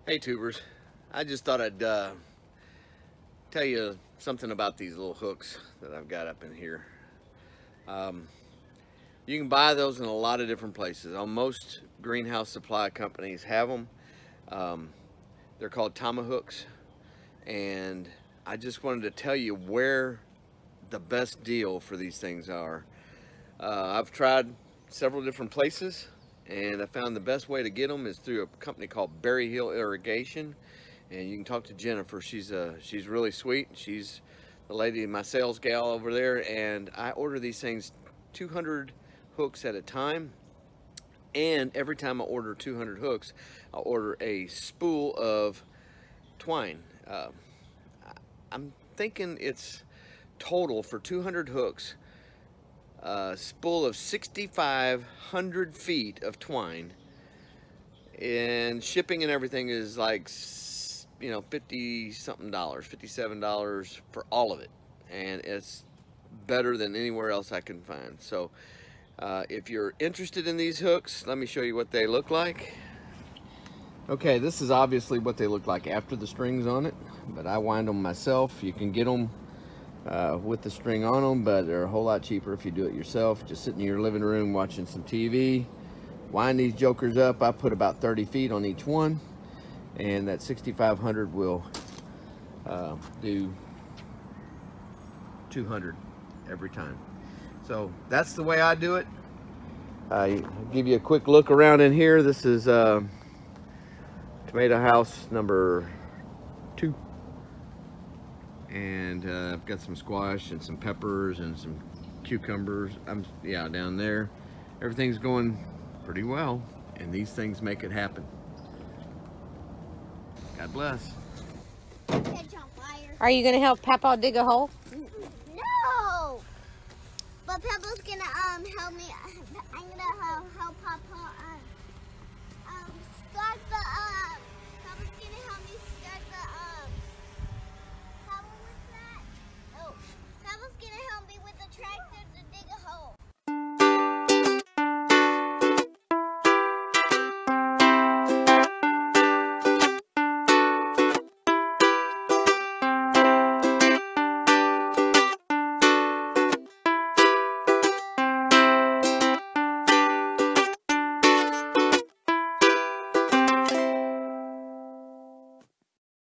Hey tubers, I just thought I'd tell you something about these little hooks that I've got up in here. You can buy those in a lot of different places. Most greenhouse supply companies have them. They're called Tomahooks, and I just wanted to tell you where the best deal for these things are. I've tried several different places, and I found the best way to get them is through a company called Berry Hill Irrigation. And you can talk to Jennifer. She's really sweet. She's the lady, my sales gal over there. And I order these things 200 hooks at a time. And every time I order 200 hooks, I order a spool of twine. I'm thinking it's total for 200 hooks, a spool of 6,500 feet of twine, and shipping and everything is like, you know, $50-something, $57 for all of it, and it's better than anywhere else I can find. So if you're interested in these hooks, let me show you what they look like. Okay, this is obviously what they look like after the string's on it, but I wind them myself. You can get them with the string on them, but they're a whole lot cheaper if you do it yourself. Just sitting in your living room watching some TV, wind these jokers up. I put about 30 feet on each one, and that 6,500 will do 200 every time. So that's the way I do it. I'll give you a quick look around in here. This is tomato house number 2. And I've got some squash and some peppers and some cucumbers. Yeah, down there. Everything's going pretty well, and these things make it happen. God bless. Are you gonna help Papa dig a hole? No! But Papa's gonna help me. I'm gonna